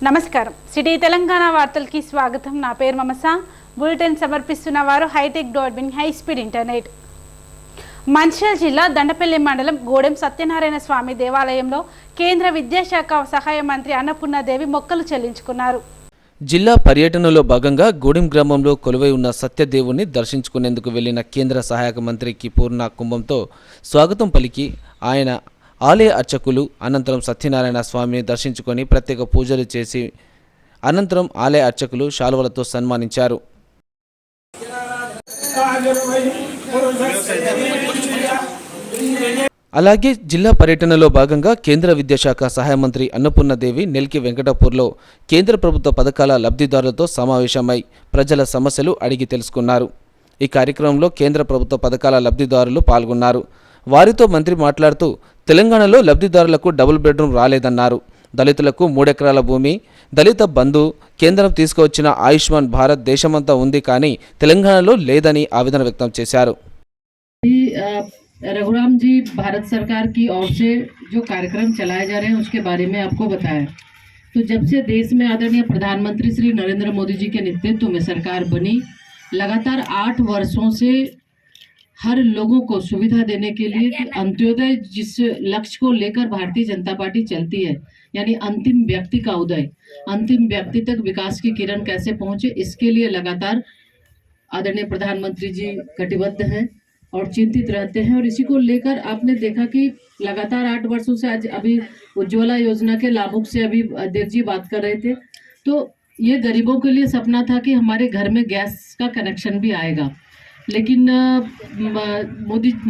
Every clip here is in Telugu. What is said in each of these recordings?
నమస్కారం సిటీ తెలంగాణ వార్తలకి స్వాగతం। నా పేరు మమస। బులెటిన్ సమర్పిస్తున్న వారు హైటెక్ డాట్బిన్ హై స్పీడ్ ఇంటర్నెట్। మంచిర్యాల జిల్లా దండపల్లి మండలం గోడెం సత్యనారాయణ స్వామి దేవాలయంలో కేంద్ర విద్యాశాఖ సహాయ మంత్రి అన్నపూర్ణాదేవి మొక్కలు చెల్లించుకున్నారు। జిల్లా పర్యటనలో భాగంగా గూడెం గ్రామంలో కొలువై ఉన్న సత్యదేవుని దర్శించుకునేందుకు వెళ్లిన కేంద్ర సహాయక మంత్రికి పూర్ణ కుంభంతో స్వాగతం పలికి ఆయన ఆలయ అర్చకులు అనంతరం సత్యనారాయణ స్వామిని దర్శించుకొని ప్రత్యేక పూజలు చేసి అనంతరం ఆలయ అర్చకులు శాలువలతో సన్మానించారు। అలాగే జిల్లా పర్యటనలో భాగంగా కేంద్ర విద్యాశాఖ సహాయ మంత్రి అన్నపూర్ణాదేవి నెల్కి వెంకటాపూర్లో కేంద్ర ప్రభుత్వ పథకాల లబ్ధిదారులతో సమావేశమై ప్రజల సమస్యలు అడిగి తెలుసుకున్నారు। ఈ కార్యక్రమంలో కేంద్ర ప్రభుత్వ పథకాల లబ్ధిదారులు పాల్గొన్నారు। వారితో మంత్రి మాట్లాడుతూ తెలంగాణలో లబ్ధిదారులకు డబుల్ బెడ్రూమ్ రాలేదన్నారు। దళితులకు 3 ఎకరాల భూమి, దళిత బంధు కేంద్రం తీసుకువచ్చిన ఆయుష్మాన్ భారత్ దేశమంతా ఉంది కానీ తెలంగాణలో లేదని ఆవేదన వ్యక్తం చేశారు। रघुराम जी भारत सरकार की ओर से जो कार्यक्रम चलाए जा रहे हैं उसके बारे में आपको बताया। तो जब से देश में आदरणीय प्रधानमंत्री श्री नरेंद्र मोदी जी के नेतृत्व में सरकार बनी, लगातार 8 वर्षों से हर लोगों को सुविधा देने के लिए अंत्योदय जिस लक्ष्य को लेकर भारतीय जनता पार्टी चलती है, यानी अंतिम व्यक्ति का उदय, अंतिम व्यक्ति तक विकास की किरण कैसे पहुंचे, इसके लिए लगातार आदरणीय प्रधानमंत्री जी कटिबद्ध हैं और चिंतित रहते हैं। और इसी को लेकर आपने देखा कि लगातार 8 वर्षों से आज अभी उज्ज्वला योजना के लाभुक से अभी देव जी बात कर रहे थे, तो ये गरीबों के लिए सपना था कि हमारे घर में गैस का कनेक्शन भी आएगा, लेकिन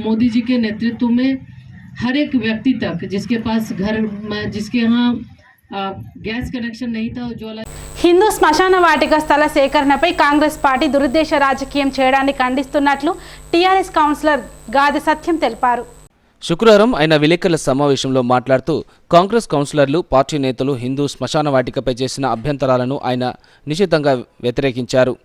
मोदी जी के नेतृत्व में हर एक व्यक्ति तक जिसके पास घर जिसके यहाँ గ్యాస్ కనెక్షన్ नहीं था उज्ज्वला। హిందూ శ్మశాన వాటిక స్థల సేకరణపై కాంగ్రెస్ పార్టీ దురుద్దేశ రాజకీయం చేయడాన్ని ఖండిస్తున్నట్లు టీఆర్ఎస్ కౌన్సిలర్ గాది సత్యం తెలిపారు। శుక్రవారం ఆయన విలేకరుల సమావేశంలో మాట్లాడుతూ కాంగ్రెస్ కౌన్సిలర్లు పార్టీ నేతలు హిందూ శ్మశాన వాటికపై చేసిన అభ్యంతరాలను ఆయన నిశితంగా వ్యతిరేకించారు।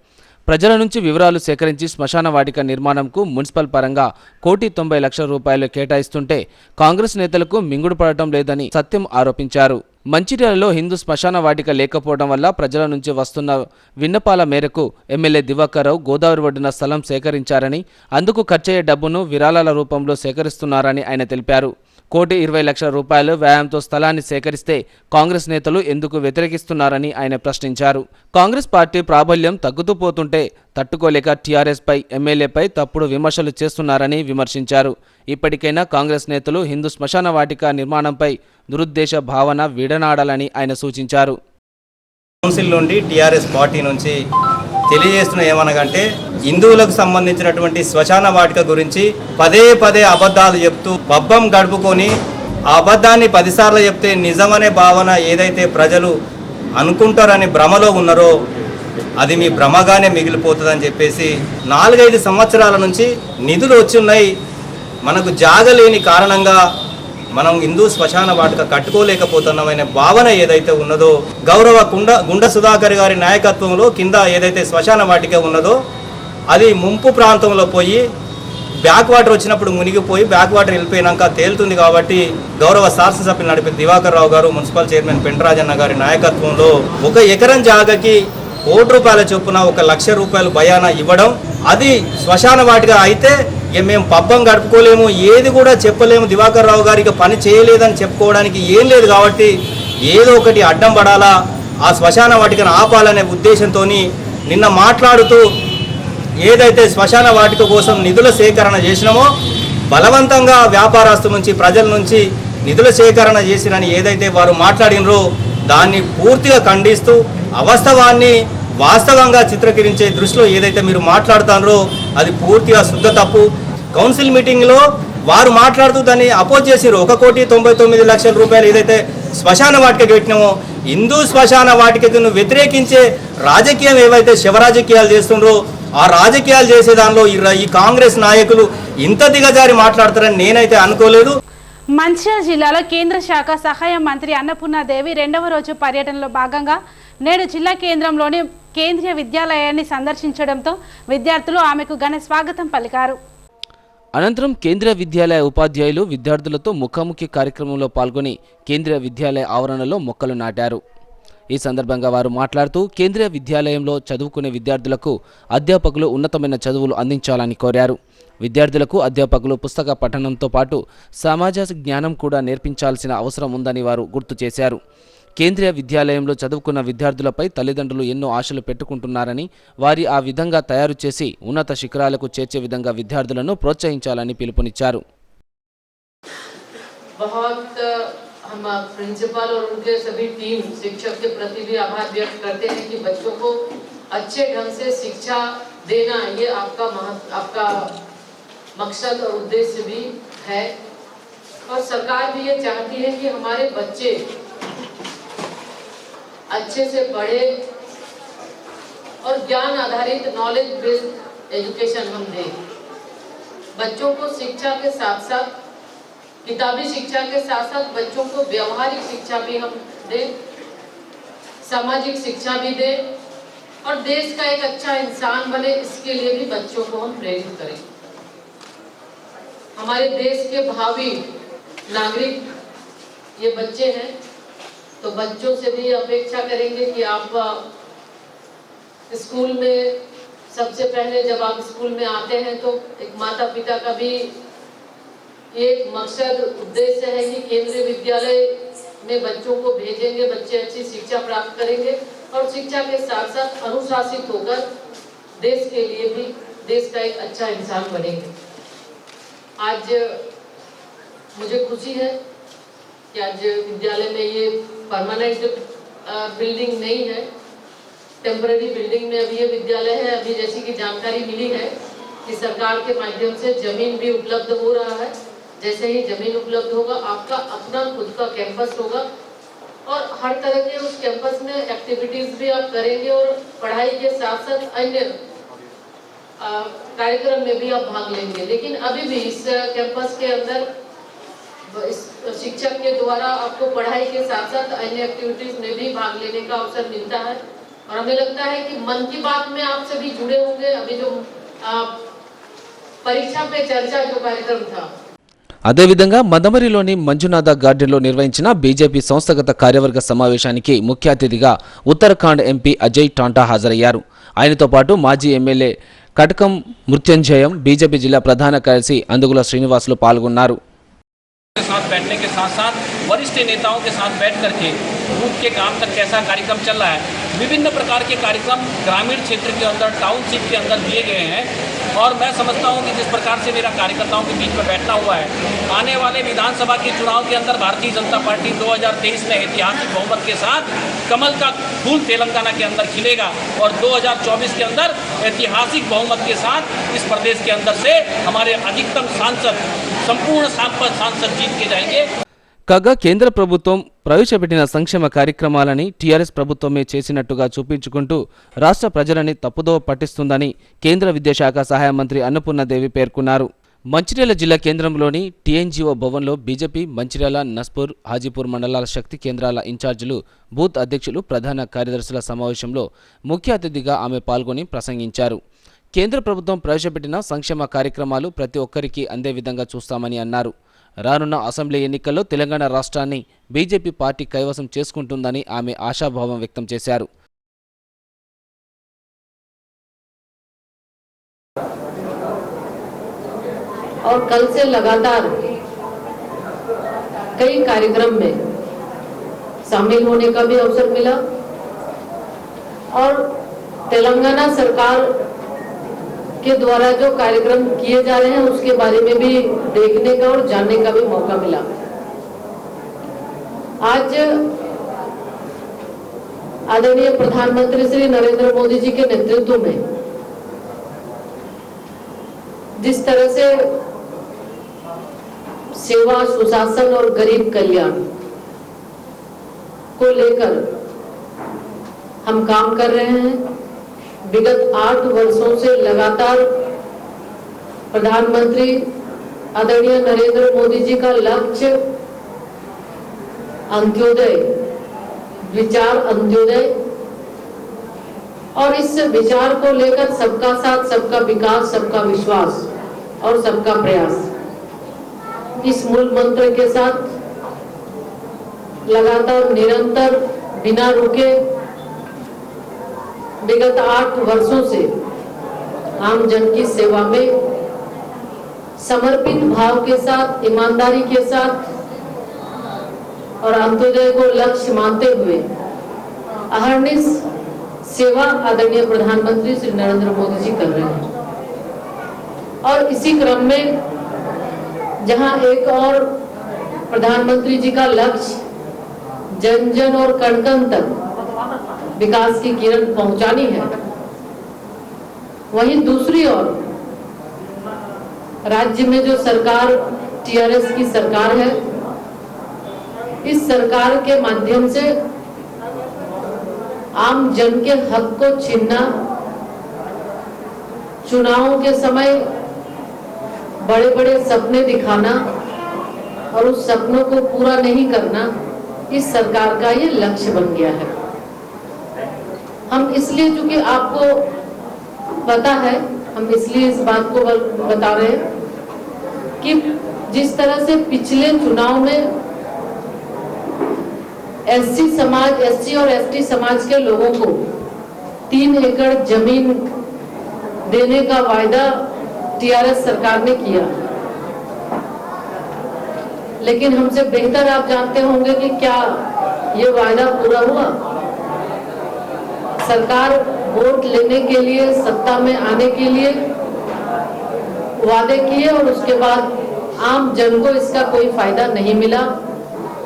ప్రజల నుంచి వివరాలు సేకరించి శ్మశాన వాటిక నిర్మాణంకు మున్సిపల్ పరంగా ₹1,90,00,000 కేటాయిస్తుంటే కాంగ్రెస్ నేతలకు మింగుడు పడటం లేదని సత్యం ఆరోపించారు। మంచిర్యాలలో హిందూ శ్మశాన వాటిక లేకపోవడం వల్ల ప్రజల నుంచి వస్తున్న విన్నపాల మేరకు ఎమ్మెల్యే దివాకర్ రావు గోదావరి ఒడ్డున స్థలం సేకరించారని, అందుకు ఖర్చయ్యే డబ్బును విరాళాల రూపంలో సేకరిస్తున్నారని ఆయన తెలిపారు। ₹1,20,00,000 వ్యయంతో స్థలాన్ని సేకరిస్తే కాంగ్రెస్ నేతలు ఎందుకు వ్యతిరేకిస్తున్నారని ఆయన ప్రశ్నించారు। కాంగ్రెస్ పార్టీ ప్రాబల్యం తగ్గుతూ పోతుంటే తట్టుకోలేక టీఆర్ఎస్పై ఎమ్మెల్యేపై తప్పుడు విమర్శలు చేస్తున్నారని విమర్శించారు। ఇప్పటికైనా కాంగ్రెస్ నేతలు హిందూ శ్మశాన వాటిక నిర్మాణంపై దురుద్దేశ భావన విడనాడాలని ఆయన సూచించారు। కౌన్సిల్ నుండి టీఆర్ఎస్ పార్టీ నుంచి తెలియజేస్తున్న ఏమనగంటే హిందువులకు సంబంధించినటువంటి శ్మశాన వాటిక గురించి పదే అబద్ధాలు చెప్తూ పబ్బం గడుపుకొని ఆ అబద్ధాన్ని 10 సార్లు చెప్తే నిజమనే భావన ఏదైతే ప్రజలు అనుకుంటారని భ్రమలో ఉన్నారో అది మీ భ్రమగానే మిగిలిపోతుందని చెప్పేసి 4-5 సంవత్సరాల నుంచి నిధులు వచ్చున్నాయి, మనకు జాగలేని కారణంగా మనం హిందూ శ్మశాన వాటిక కట్టుకోలేకపోతున్నామనే భావన ఏదైతే ఉన్నదో గౌరవ గుండ సుధాకర్ గారి నాయకత్వంలో కింద ఏదైతే శ్మశాన వాటిక ఉన్నదో అది ముంపు ప్రాంతంలో పోయి బ్యాక్ వాటర్ వచ్చినప్పుడు మునిగిపోయి బ్యాక్ వాటర్ వెళ్ళిపోయినాక తేలుతుంది కాబట్టి గౌరవ శాసనసభ్యులు నడిపే దివాకర్ రావు గారు, మున్సిపల్ చైర్మన్ పెంటరాజన్న గారి నాయకత్వంలో 1 ఎకరం జాగకి ₹1,00,000 చొప్పున ₹1,00,000 భయాన ఇవ్వడం, అది శ్మశాన వాటిక అయితే మేము పబ్బం గడుపుకోలేము, ఏది కూడా చెప్పలేము, దివాకర్ రావు గారికి పని చేయలేదని చెప్పుకోవడానికి ఏం లేదు కాబట్టి ఏదో ఒకటి అడ్డం పడాలా, ఆ శ్మశాన వాటికను ఆపాలనే ఉద్దేశంతో నిన్న మాట్లాడుతూ ఏదైతే శ్మశాన వాటిక కోసం నిధుల సేకరణ చేసినామో బలవంతంగా వ్యాపారస్తు నుంచి ప్రజల నుంచి నిధుల సేకరణ చేసినని ఏదైతే వారు మాట్లాడినరో దాన్ని పూర్తిగా ఖండిస్తూ అవాస్తవాన్ని వాస్తవంగా చిత్రీకరించే దృష్టిలో ఏదైతే మీరు మాట్లాడుతారో అది పూర్తిగా శుద్ధ తప్పు। కౌన్సిల్ మీటింగ్లో వారు మాట్లాడుతూ దాన్ని అపోజ్ చేసిరు। ₹1,99,00,000 ఏదైతే శ్మశాన వాటికకి పెట్టినామో హిందూ శ్మశాన వాటికను వ్యతిరేకించే రాజకీయం ఏవైతే శివరాజకీయాలు చేస్తుండ్రో ఆ రాజకీయాలు చేసే దానిలో ఈ కాంగ్రెస్ నాయకులు ఇంత దిగజారి మాట్లాడతారని నేనైతే అనుకోలేదు। మంచిర్యాల జిల్లాలో కేంద్ర శాఖ సహాయ మంత్రి అన్నపూర్ణాదేవి 2వ రోజు పర్యటనలో భాగంగా నేడు జిల్లా కేంద్రంలోని కేంద్రీయ విద్యాలయాన్ని సందర్శించడంతో విద్యార్థులు ఆమెకు ఘన స్వాగతం పలికారు। అనంతరం కేంద్రీయ విద్యాలయ ఉపాధ్యాయులు విద్యార్థులతో ముఖాముఖి కార్యక్రమంలో పాల్గొని కేంద్రీయ విద్యాలయ ఆవరణలో మొక్కలు నాటారు। ఈ సందర్భంగా వారు మాట్లాడుతూ కేంద్రీయ విద్యాలయంలో చదువుకునే విద్యార్థులకు అధ్యాపకులు ఉన్నతమైన చదువులు అందించాలని కోరారు. విద్యార్థులకు అధ్యాపకులు పుస్తక పఠనంతో పాటు సమాజ జ్ఞానం కూడా నేర్పించాల్సిన అవసరం ఉందని వారు గుర్తు చేశారు. కేంద్రీయ విద్యాలయంలో చదువుకున్న విద్యార్థులపై తల్లిదండ్రులు ఎన్నో ఆశలు పెట్టుకుంటున్నారని, వారి ఆ విధంగా తయారు చేసి ఉన్నత శిఖరాలకు చేర్చే విధంగా విద్యార్థులను ప్రోత్సహించాలని పిలుపునిచ్చారు. हम प्रिंसिपल और उनके सभी टीम शिक्षक के प्रति भी आभार व्यक्त करते हैं कि बच्चों को अच्छे ढंग से शिक्षा देना ये आपका मकसद और उद्देश्य भी है। और सरकार भी ये चाहती है कि हमारे बच्चे अच्छे से पढ़े और ज्ञान आधारित नॉलेज बेस्ड एजुकेशन हम दें। बच्चों को शिक्षा के साथ साथ किताबी शिक्षा के साथ साथ बच्चों को व्यवहारिक शिक्षा भी हम दें, सामाजिक शिक्षा भी दें और देश का एक अच्छा इंसान बने, इसके लिए भी बच्चों को हम प्रेरित करें। हमारे देश के भावी नागरिक ये बच्चे हैं, तो बच्चों से भी अपेक्षा करेंगे कि आप स्कूल में सबसे पहले जब आप स्कूल में आते हैं तो एक माता पिता का भी एक मकसद उद्देश्य है कि केंद्रीय विद्यालय में बच्चों को भेजेंगे, बच्चे अच्छी शिक्षा प्राप्त करेंगे और शिक्षा के साथ साथ अनुशासित होकर देश के लिए भी देश का एक अच्छा इंसान बनेंगे। आज मुझे खुशी है कि आज विद्यालय में ये परमानेंट बिल्डिंग नहीं है, टेम्पररी बिल्डिंग में अभी ये विद्यालय है। अभी जैसी कि जानकारी मिली है कि सरकार के माध्यम से जमीन भी उपलब्ध हो रहा है। जैसे ही जमीन उपलब्ध होगा आपका अपना खुद का कैंपस होगा और हर तरह के उस कैंपस में एक्टिविटीज भी आप करेंगे और पढ़ाई के साथ साथ अन्य कार्यक्रम में भी आप भाग लेंगे। लेकिन अभी भी इस कैंपस के अंदर इस शिक्षक के द्वारा आपको पढ़ाई के साथ साथ अन्य एक्टिविटीज में भी भाग लेने का अवसर मिलता है और हमें लगता है कि मन की बात में आप सभी जुड़े होंगे। अभी जो परीक्षा पे चर्चा जो कार्यक्रम था, అదేవిధంగా మందమరిలోని మంజునాథ గార్డెన్లో నిర్వహించిన బీజేపీ సంస్థాగత కార్యవర్గ సమావేశానికి ముఖ్య అతిథిగా ఉత్తరాఖండ్ ఎంపీ అజయ్ టాంటా హాజరయ్యారు. ఆయనతో పాటు మాజీ ఎమ్మెల్యే కటకం మృత్యుంజయం, బీజేపీ జిల్లా ప్రధాన కార్యదర్శి అందుగుల శ్రీనివాసులు పాల్గొన్నారు. साथ बैठने के साथ साथ वरिष्ठ नेताओं के साथ बैठ करके बूथ के काम तक कैसा कार्यक्रम चल रहा है, विभिन्न प्रकार के कार्यक्रम ग्रामीण क्षेत्र के अंदर टाउनशिप के अंदर दिए गए हैं। और मैं समझता हूं कि जिस प्रकार से मेरा कार्यकर्ताओं के बीच में बैठना हुआ है, आने वाले विधानसभा के चुनाव के अंदर भारतीय जनता पार्टी 2023 में ऐतिहासिक बहुमत के साथ कमल का फूल तेलंगाना के अंदर खिलेगा और 2024 के अंदर ऐतिहासिक बहुमत के साथ इस प्रदेश के अंदर से हमारे अधिकतम सांसद, संपूर्ण सांसद जीत के जाएंगे। కాగా కేంద్ర ప్రభుత్వం ప్రవేశపెట్టిన సంక్షేమ కార్యక్రమాలని టీఆర్ఎస్ ప్రభుత్వమే చేసినట్టుగా చూపించుకుంటూ రాష్ట్ర ప్రజలని తప్పుదోవ పట్టిస్తుందని కేంద్ర విద్యాశాఖ సహాయ మంత్రి అన్నపూర్ణదేవి పేర్కొన్నారు. మంచిర్యాల జిల్లా కేంద్రంలోని టీఎన్జీఓ భవన్లో బీజేపీ మంచిర్యాల, నస్పూర్, హాజీపూర్ మండలాల శక్తి కేంద్రాల ఇన్ఛార్జీలు, బూత్ అధ్యక్షులు, ప్రధాన కార్యదర్శుల సమావేశంలో ముఖ్య అతిథిగా ఆమె పాల్గొని ప్రసంగించారు. కేంద్ర ప్రభుత్వం ప్రవేశపెట్టిన సంక్షేమ కార్యక్రమాలు ప్రతి ఒక్కరికి అందే విధంగా చూస్తామని అన్నారు. రానున్న అసెంబ్లీ ఎన్నికల్లో తెలంగాణ రాష్ట్రాన్ని బీజేపీ పార్టీ కైవసం చేసుకుంటుందని ఆమె ఆశాభావం వ్యక్తం చేశారు. और कल से लगातार कई कार्यक्रम में शामिल होने का भी अवसर मिला और तेलंगाना सरकार के द्वारा जो कार्यक्रम किए जा रहे हैं उसके बारे में भी देखने का और जानने का भी मौका मिला। आज आदरणीय प्रधानमंत्री श्री नरेंद्र मोदी जी के नेतृत्व में जिस तरह से सेवा, सुशासन और गरीब कल्याण को लेकर हम काम कर रहे हैं, विगत 8 वर्षों से लगातार प्रधानमंत्री आदरणीय नरेंद्र मोदी जी का लक्ष्य अंत्योदय, विचार अंत्योदय, और इस विचार को लेकर सबका साथ, सबका विकास, सबका विश्वास और सबका प्रयास, इस मूल मंत्र के साथ लगातार निरंतर बिना रुके विगत 8 वर्षों से आम जन की सेवा में समर्पित भाव के साथ, ईमानदारी के साथ और अंत्योदय को लक्ष्य मानते हुए अहर्निश सेवा आदरणीय प्रधानमंत्री श्री नरेंद्र मोदी जी कर रहे हैं। और इसी क्रम में जहां एक और प्रधानमंत्री जी का लक्ष्य जन जन और कण कण तक विकास की किरण पहुंचानी है, वहीं दूसरी ओर राज्य में जो सरकार टीआरएस की सरकार है, इस सरकार के माध्यम से आम जन के हक को छीनना, चुनावों के समय बड़े बड़े सपने दिखाना और उस सपनों को पूरा नहीं करना, इस सरकार का ये लक्ष्य बन गया है। हम इसलिए, चूंकि आपको पता है, हम इसलिए इस बात को बता रहे हैं कि जिस तरह से पिछले चुनाव में एससी और एसटी समाज के लोगों को 3 एकड़ जमीन देने का वायदा टीआरएस सरकार ने किया, लेकिन हमसे बेहतर आप जानते होंगे कि क्या ये वायदा पूरा हुआ। सरकार वोट लेने के लिए, सत्ता में आने के लिए वादे किए और उसके बाद आम जन को इसका कोई फायदा नहीं मिला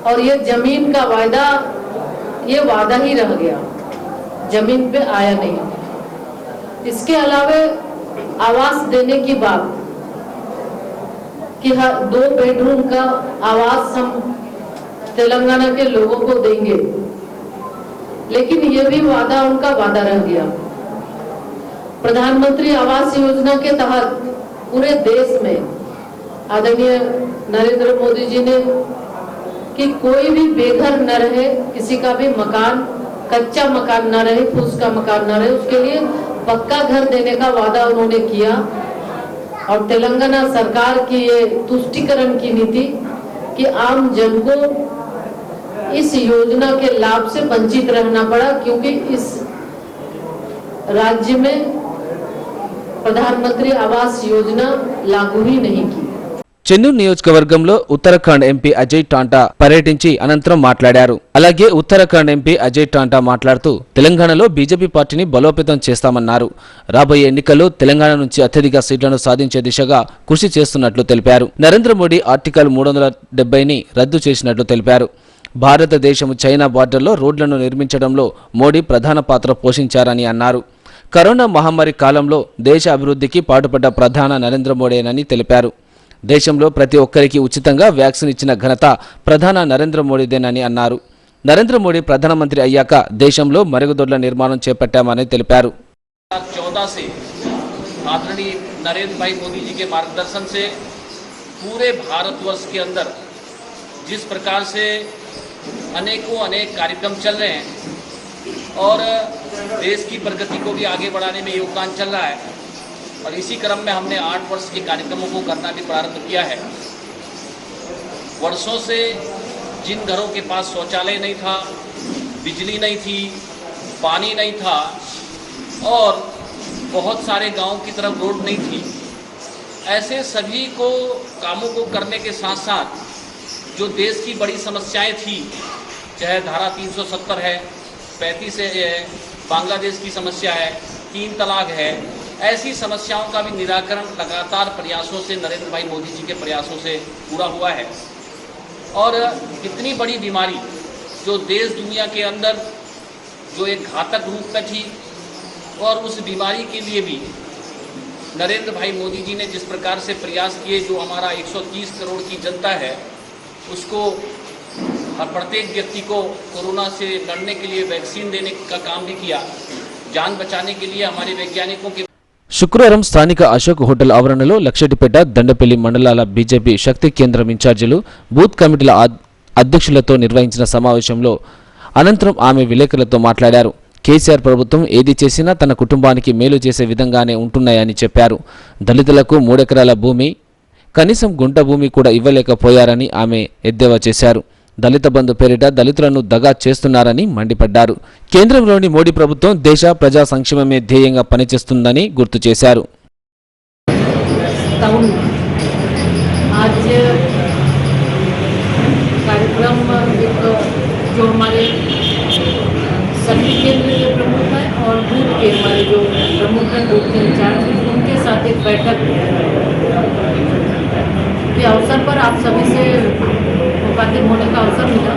और ये जमीन का वायदा, ये वादा ही रह गया, जमीन पे आया नहीं। इसके अलावा आवास देने की बात कि 2 बेडरूम का आवास हम तेलंगाना के लोगों को देंगे, लेकिन ये भी वादा उनका वादा रह गया। प्रधानमंत्री आवास योजना के तहत पूरे देश में आदरणीय नरेंद्र मोदी जी ने कि कोई भी बेघर न रहे, किसी का भी मकान, कच्चा मकान न रहे, फूस का मकान न रहे, उसके लिए पक्का घर देने का वादा उन्होंने किया। और तेलंगाना सरकार की ये तुष्टिकरण की नीति कि आम जन को इस योजना के लाभ से वंचित रहना पड़ा, क्योंकि इस राज्य में प्रधानमंत्री आवास योजना लागू ही नहीं की। చెన్నూరు నియోజకవర్గంలో ఉత్తరాఖండ్ ఎంపీ అజయ్ టాంటా పర్యటించి అనంతరం మాట్లాడారు. అలాగే ఉత్తరాఖండ్ ఎంపీ అజయ్ టాంటా మాట్లాడుతూ తెలంగాణలో బీజేపీ పార్టీని బలోపేతం చేస్తామన్నారు. రాబోయే ఎన్నికల్లో తెలంగాణ నుంచి అత్యధిక సీట్లను సాధించే దిశగా కృషి చేస్తున్నట్లు తెలిపారు. నరేంద్ర మోడీ ఆర్టికల్ 370ని రద్దు చేసినట్లు తెలిపారు. భారతదేశం చైనా బార్డర్లో రోడ్లను నిర్మించడంలో మోడీ ప్రధాన పాత్ర పోషించారని అన్నారు. కరోనా మహమ్మారి కాలంలో దేశ అభివృద్ధికి పాటుపడ్డ ప్రధాన నరేంద్ర మోడీనని తెలిపారు. దేశంలో ప్రతి ఒక్కరికి ఉచితంగా వ్యాక్సిన్ ఇచ్చిన ఘనత ప్రధాన నరేంద్ర మోడీదేనని అన్నారు. నరేంద్ర మోడీ ప్రధానమంత్రి అయ్యాక దేశంలో మరుగుదొడ్ల నిర్మాణం చేపట్టామని తెలిపారు. 2014 से आदरणीय नरेंद्र भाई मोदी जी के मार्गदर्शन से पूरे भारतवर्ष के अंदर जिस प्रकार से अनेक कार्यक्रम चल रहे हैं और देश की प्रगति को भी आगे बढ़ाने में योगदान चल रहा है, और इसी क्रम में हमने 8 वर्ष के कार्यक्रमों को करना भी प्रारंभ किया है। वर्षों से जिन घरों के पास शौचालय नहीं था, बिजली नहीं थी, पानी नहीं था और बहुत सारे गांव की तरफ रोड नहीं थी, ऐसे सभी को कामों को करने के साथ साथ जो देश की बड़ी समस्याएं थी, चाहे धारा 370 है, 35 है, बांग्लादेश की समस्या है, 3 तलाक है, ऐसी समस्याओं का भी निराकरण लगातार प्रयासों से, नरेंद्र भाई मोदी जी के प्रयासों से पूरा हुआ है। और इतनी बड़ी बीमारी जो देश दुनिया के अंदर जो एक घातक रूप में थी, और उस बीमारी के लिए भी नरेंद्र भाई मोदी जी ने जिस प्रकार से प्रयास किए, जो हमारा 130 करोड़ की जनता है उसको, हर प्रत्येक व्यक्ति को कोरोना से लड़ने के लिए वैक्सीन देने का काम भी किया, जान बचाने के लिए हमारे वैज्ञानिकों के శుక్రవారం స్థానిక అశోక్ హోటల్ ఆవరణలో లక్షటిపేట, దండపల్లి మండలాల బీజేపీ శక్తి కేంద్రం ఇన్ఛార్జీలు, బూత్ కమిటీల అధ్యక్షులతో నిర్వహించిన సమావేశంలో అనంతరం ఆమె విలేకరులతో మాట్లాడారు. కేసీఆర్ ప్రభుత్వం ఏది చేసినా తన కుటుంబానికి మేలు చేసే విధంగానే ఉంటున్నాయని చెప్పారు. దళితులకు 3 ఎకరాల భూమి, కనీసం గుంట భూమి కూడా ఇవ్వలేకపోయారని ఆమె ఎద్దేవా చేశారు. దళిత బంధు పేరిట దళితులను దగా చేస్తున్నారని మండిపడ్డారు. కేంద్రంలోని మోడీ ప్రభుత్వం దేశ ప్రజా సంక్షేమమే ధ్యేయంగా పనిచేస్తుందని గుర్తు చేశారు. आज कार्यक्रम जो हमारे शक्ति केंद्र के प्रमुख हैं और बूथ के हमारे जो प्रमुख हैं, बूथ के इंचार्ज, उनके साथ एक बैठक के अवसर पर आप सभी से मुखातिब होने का अवसर मिला।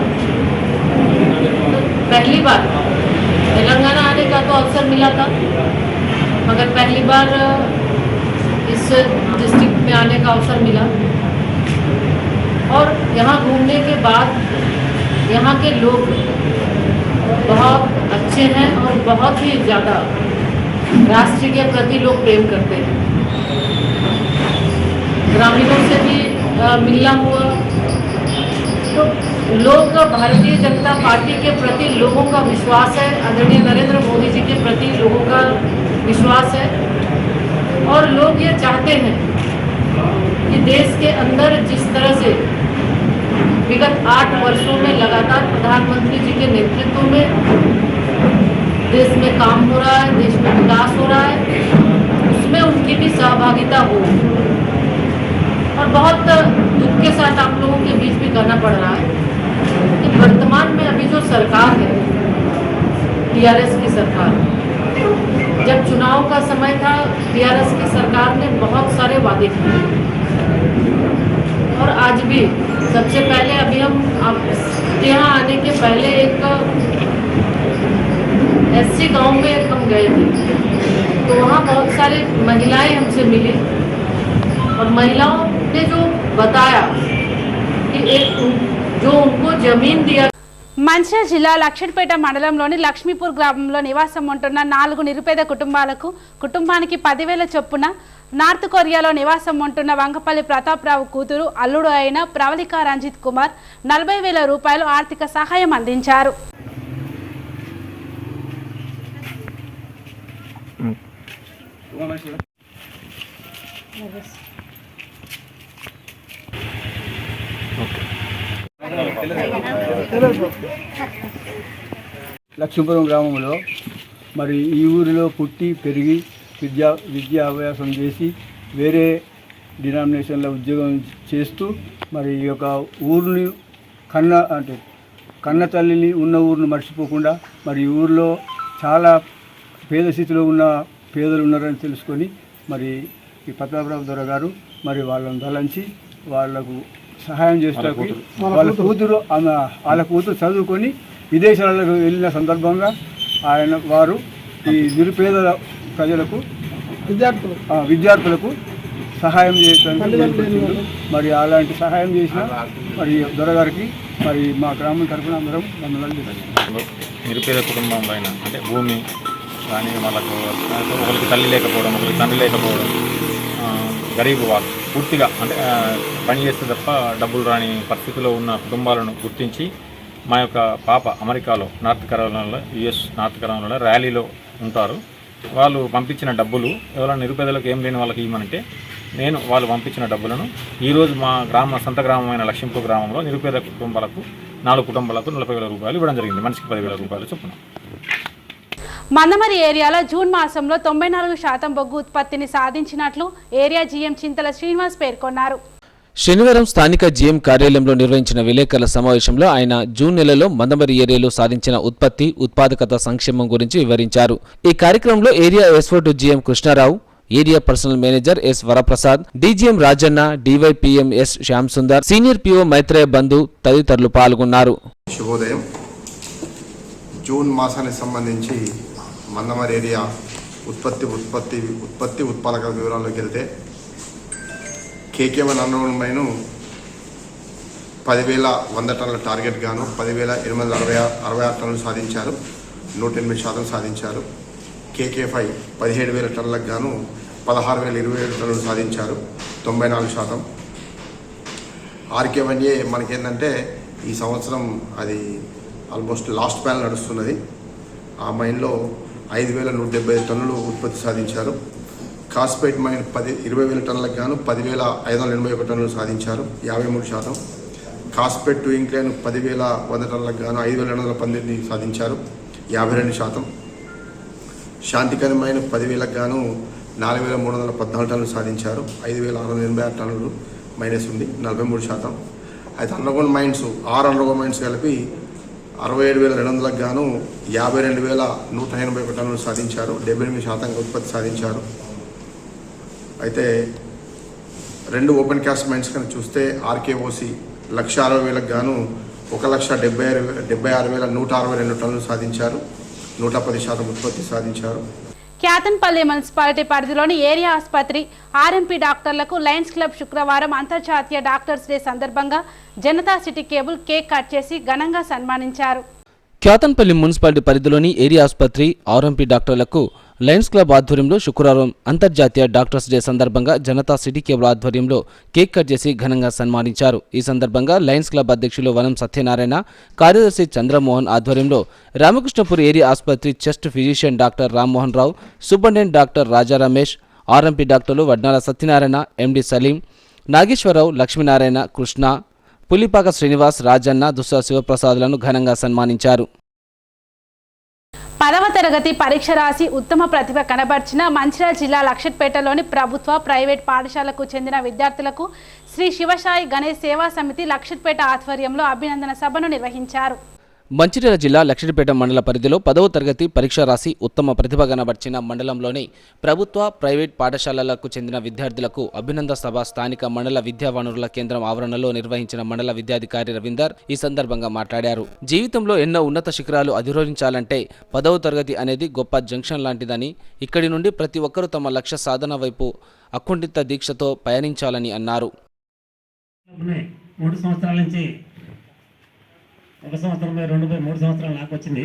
तो पहली बार तेलंगाना आने का तो अवसर मिला था, मगर पहली बार इस डिस्ट्रिक्ट में आने का अवसर मिला और यहाँ घूमने के बाद यहाँ के लोग बहुत अच्छे हैं और बहुत ही ज़्यादा राष्ट्र के प्रति लोग प्रेम करते हैं। ग्रामीणों से भी मिलना हुआ तो लोग भारतीय जनता पार्टी के प्रति लोगों का विश्वास है, आदरणीय नरेंद्र मोदी जी के प्रति लोगों का विश्वास है और लोग ये चाहते हैं कि देश के अंदर जिस तरह से विगत 8 वर्षों में लगातार प्रधानमंत्री जी के नेतृत्व में देश में काम हो रहा है, देश में विकास हो रहा है, उसमें उनकी भी सहभागिता हो। और बहुत दुख के साथ आप लोगों के बीच भी कहना पड़ रहा है कि वर्तमान में अभी जो सरकार है, टीआरएस की सरकार, जब चुनाव का समय था टीआरएस की सरकार ने बहुत सारे वादे किए और आज भी सबसे पहले अभी हम आपके यहाँ आने के पहले एक एससी गांव में हम गए थे तो वहाँ बहुत सारी महिलाएं हमसे मिली और महिलाओं ने जो बताया कि एक जो उनको जमीन दिया। మంచిర్యాల జిల్లా లక్షణపేట మండలంలోని లక్ష్మీపూర్ గ్రామంలో నివాసం ఉంటున్న 4 నిరుపేద కుటుంబాలకు కుటుంబానికి 10,000 చొప్పున నార్త్ కొరియాలో నివాసం ఉంటున్న వంగపల్లి ప్రతాప్రావు కూతురు అల్లుడు అయిన ప్రవళిక రంజిత్ కుమార్ 40,000 రూపాయలు ఆర్థిక సహాయం అందించారు. లక్ష్మీపురం గ్రామంలో మరి ఈ ఊరిలో పుట్టి పెరిగి విద్యాభ్యాసం చేసి వేరే డినామినేషన్లో ఉద్యోగం చేస్తూ మరి ఈ యొక్క ఊరిని కన్న తల్లిని ఉన్న ఊరిని మర్చిపోకుండా మరి ఈ ఊరిలో చాలా పేద స్థితిలో ఉన్న పేదలు ఉన్నారని తెలుసుకొని మరి ఈ ప్రతాపరావు దొర గారు మరి వాళ్ళని తలంచి వాళ్లకు సహాయం చేసేటప్పుడు వాళ్ళ కూతురు చదువుకొని విదేశాలకు వెళ్ళిన సందర్భంగా వారు ఈ నిరుపేద ప్రజలకు విద్యార్థులకు సహాయం చేయడానికి మరి అలాంటి సహాయం చేసిన మరి దొరగారికి మరి మా గ్రామం తరఫున అందరం ధన్యవాదాలు చెప్తున్నాం. నిరుపేద కుటుంబంలో అయినా అంటే భూమి కానీ వాళ్ళకు ఒకరికి తల్లి లేకపోవడం, ఒకరికి తండ్రి లేకపోవడం, గరీబ్ వాళ్ళు పూర్తిగా అంటే పని చేస్తే తప్ప డబ్బులు రాని పరిస్థితిలో ఉన్న కుటుంబాలను గుర్తించి మా యొక్క పాప అమెరికాలో నార్త్ కరోలినాలో యుఎస్ నార్త్ కరోలినాలో ర్యాలీలో ఉంటారు. వాళ్ళు పంపించిన డబ్బులు ఎవరైనా నిరుపేదలకు ఏం లేని వాళ్ళకి ఇవ్వమంటే నేను వాళ్ళు పంపించిన డబ్బులను ఈరోజు మా సొంత గ్రామమైన లక్ష్మీపూర్ గ్రామంలో నిరుపేద కుటుంబాలకు 4 కుటుంబాలకు 40,000 రూపాయలు ఇవ్వడం జరిగింది. మనిషికి 10,000 రూపాయలు చొప్పున. మందమరి ఏరియాలో జూన్ మాసంలో 94% బొగ్గు ఉత్పత్తిని సాధించినట్లు ఏరియా జీఎం చింతల శ్రీనివాస్ పేర్కొన్నారు. శనివారం స్థానిక జీఎం కార్యాలయంలో నిర్వహించిన విలేకరుల సమావేశంలో ఆయన జూన్ నెలలో మందమరి ఏరియాలో సాధించిన ఉత్పత్తి, ఉత్పాదకత, సంక్షేమం గురించి వివరించారు. ఈ కార్యక్రమంలో ఏరియా ఎస్ఓ2 GM Krishnarao, area personnel manager S Varaprasad, DGM Rajanna, DYPM S Shyam Sundar, senior PO Maitreya Bandhu తదితరులు పాల్గొన్నారు. శుభోదయం. జూన్ మాసానికి సంబంధించి మందమరి ఏరియా ఉత్పత్తి ఉత్పాదక వివరాల్లోకి వెళ్తే కేకే1 అన్నమైన 10,100 టన్నుల టార్గెట్ గాను 10,866 టన్నులు సాధించారు, 108% సాధించారు. కేకే5 17,000 టన్నులకు గాను 16,027 టన్నులు సాధించారు, 94%. ఆర్కే1ఏ మనకేంటంటే ఈ సంవత్సరం అది ఆల్మోస్ట్ లాస్ట్ ప్యాన్ నడుస్తున్నది. ఆ మైన్లో 5,175 టన్నులు ఉత్పత్తి సాధించారు. కాస్పేట్ మైన్ 20,000 టన్నులకు గాను 10,581 టన్నులు సాధించారు, 53%. కాస్పేట్ టూ ఇంక్లైన్ 10,100 టన్నులకు గాను 5,218 సాధించారు, 52%. శాంతికరమైన 10,000కు గాను 4,314 టన్నులు సాధించారు, 5,686 టన్నులు మైనస్ ఉంది, 43%. అయితే అండర్గ్రౌండ్ మైన్స్ 6 అండర్గ్రౌండ్ మైన్స్ కలిపి 67,200కు గాను 52,181 టన్నులు సాధించారు, 78% ఉత్పత్తి సాధించారు. అయితే 2 ఓపెన్ కాస్ట్ మైన్స్ కనుక చూస్తే ఆర్కేఓసి 1,60,000కు గాను 1,76,162 టన్నులు సాధించారు, 110% ఉత్పత్తి సాధించారు. క్యాతన్పల్లి మున్సిపాలిటీ పరిధిలోని ఏరియా ఆసుపత్రి ఆర్ఎంపీ డాక్టర్లకు లయన్స్ క్లబ్ శుక్రవారం అంతర్జాతీయ డాక్టర్స్ డే సందర్భంగా Janata city cable cake cut చేసి ఘనంగా సన్మానించారు. క్యాతన్పల్లి మున్సిపాలిటీ పరిధిలోని ఏరియా ఆసుపత్రి ఆర్ఎంపీ డాక్టర్లకు లయన్స్ క్లబ్ ఆధ్వర్యంలో శుక్రవారం అంతర్జాతీయ డాక్టర్స్ డే సందర్భంగా జనతా సిటీ కేబుల్ ఆధ్వర్యంలో కేక్ కట్ చేసి ఘనంగా సన్మానించారు. ఈ సందర్భంగా లయన్స్ క్లబ్ అధ్యక్షులు వనం సత్యనారాయణ, కార్యదర్శి చంద్రమోహన్ ఆధ్వర్యంలో రామకృష్ణపూర్ ఏరియా ఆసుపత్రి chest physician doctor Rammohan Rao, superintendent doctor రాజా రమేష్, ఆర్ఎంపీ డాక్టర్లు వడ్నాల సత్యనారాయణ, ఎండి సలీం, నాగేశ్వరరావు, లక్ష్మీనారాయణ, కృష్ణ, పులిపాక శ్రీనివాస్, రాజన్న, దుస్సా శివప్రసాద్లను ఘనంగా సన్మానించారు. 10వ తరగతి పరీక్ష రాసి ఉత్తమ ప్రతిభ కనబర్చిన మంచిర్యాల జిల్లా లక్షట్పేటలోని ప్రభుత్వ, ప్రైవేట్ పాఠశాలకు చెందిన విద్యార్థులకు శ్రీ శివసాయి గణేష్ సేవా సమితి లక్షట్పేట ఆధ్వర్యంలో అభినందన సభను నిర్వహించారు. మంచిర్యాల జిల్లా లక్షడిపేట మండల పరిధిలో 10వ తరగతి పరీక్ష రాసి ఉత్తమ ప్రతిభ కనబర్చిన మండలంలోని ప్రభుత్వ, ప్రైవేట్ పాఠశాలలకు చెందిన విద్యార్థులకు అభినందన సభ స్థానిక మండల విద్యా వనరుల కేంద్రం ఆవరణలో నిర్వహించిన మండల విద్యాధికారి రవీందర్ ఈ సందర్భంగా మాట్లాడారు. జీవితంలో ఎన్నో ఉన్నత శిఖరాలు అధిరోహించాలంటే 10వ తరగతి అనేది గొప్ప జంక్షన్ లాంటిదని, ఇక్కడి నుండి ప్రతి ఒక్కరూ తమ లక్ష్య సాధన వైపు అకుంఠిత దీక్షతో పయనించాలని అన్నారు. 3 సంవత్సరాల నుంచి 1 సంవత్సరం 3 సంవత్సరాలు నాకు వచ్చింది.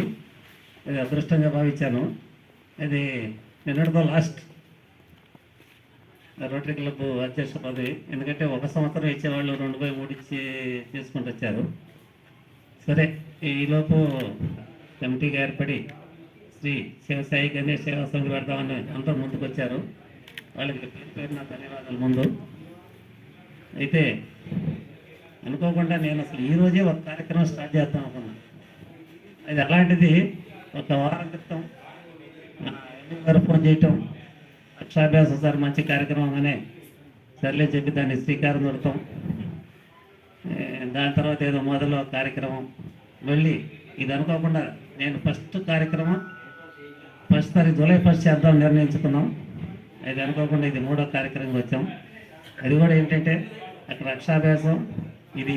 ఇది అదృష్టంగా భావించాను. ఇది నిన్నటితో లాస్ట్ రోటరీ క్లబ్ అధ్యక్ష పదవి. ఎందుకంటే 1 సంవత్సరం ఇచ్చేవాళ్ళు 2/3 ఇచ్చి చేసుకుంటూ వచ్చారు. సరే, ఈలోపు కమిటీగా ఏర్పడి శ్రీ శివసాయి గణేష్ సేవా సమితి పెడతామని అందరూ ముందుకు వచ్చారు. వాళ్ళకి పేరు నా ధన్యవాదాలు. ముందు అయితే అనుకోకుండా నేను అసలు ఈరోజే ఒక కార్యక్రమం స్టార్ట్ చేద్దాం అనుకున్నాను. అది అలాంటిది ఒక వారం క్రితం ఎండి గారు ఫోన్ చేయటం, అక్షరాభ్యాసం సార్ మంచి కార్యక్రమంగానే సర్లే చెప్పి దాన్ని శ్రీకారం చుడతాం. దాని తర్వాత ఏదో మొదలు కార్యక్రమం వెళ్ళి ఇది అనుకోకుండా నేను ఫస్ట్ తారీఖు జూలై 1 చేద్దాం నిర్ణయించుకున్నాం. అది అనుకోకుండా ఇది 3వ కార్యక్రమం వచ్చాం. అది కూడా ఏంటంటే అక్కడ అక్షరాభ్యాసం ఇది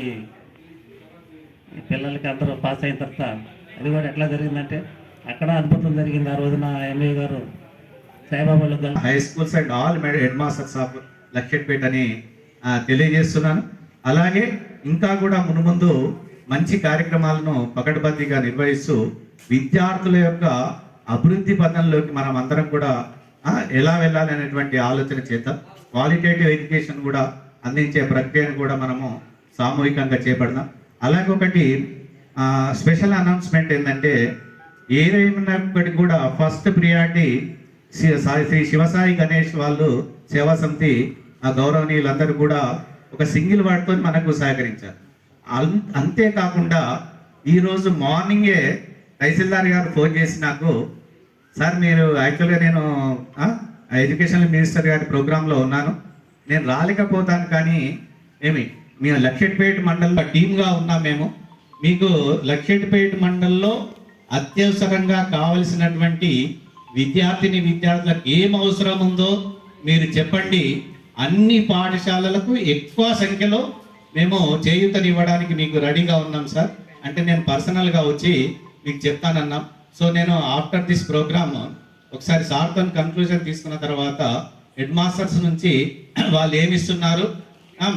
పిల్లలకి అందరూ పాస్ అయిన తర్వాత అది కూడా ఎట్లా జరిగిందంటే అక్కడ అద్భుతం జరిగింది. ఆ రోజున ఎంఏ గారు సాయిబాబాలు high schools and all head masters of Laxettipet అని తెలియజేస్తున్నాను. అలాగే ఇంకా కూడా మునుముందు మంచి కార్యక్రమాలను పకడ్బందీగా నిర్వహిస్తూ విద్యార్థుల యొక్క అభివృద్ధి పథంలోకి మనం అందరం కూడా ఎలా వెళ్ళాలి అనేటువంటి ఆలోచన చేద్దాం. క్వాలిటేటివ్ ఎడ్యుకేషన్ కూడా అందించే ప్రక్రియను కూడా మనము సామూహికంగా చేపడదాం. అలాగే ఒకటి స్పెషల్ అనౌన్స్మెంట్ ఏంటంటే ఏదైనప్పటికీ కూడా ఫస్ట్ ప్రియారిటీ శ్రీ శివసాయి గణేష్ వాళ్ళు సేవా సమితి గౌరవనీయులందరూ కూడా ఒక సింగిల్ వర్డ్తో మనకు సహకరించారు. అంతేకాకుండా ఈరోజు మార్నింగే తహసీల్దార్ గారు ఫోన్ చేసి నాకు, సార్ మీరు యాక్చువల్గా నేను ఎడ్యుకేషన్ మినిస్టర్ గారి ప్రోగ్రాంలో ఉన్నాను, నేను రాలేకపోతాను, కానీ మేము లక్షట్పేట మండలంలో టీమ్గా ఉన్నాం. మేము మీకు లక్షట్పేట మండలంలో అత్యవసరంగా కావలసినటువంటి విద్యార్థులకు ఏం అవసరం ఉందో మీరు చెప్పండి. అన్ని పాఠశాలలకు ఎక్కువ సంఖ్యలో మేము చేయూతనివ్వడానికి మీకు రెడీగా ఉన్నాం సార్ అంటే నేను పర్సనల్గా వచ్చి మీకు చెప్తానన్నాం. సో నేను ఆఫ్టర్ దిస్ ప్రోగ్రామ్ ఒకసారి సార్తో కన్క్లూజన్ తీసుకున్న తర్వాత హెడ్ మాస్టర్స్ నుంచి వాళ్ళు ఏమిస్తున్నారు,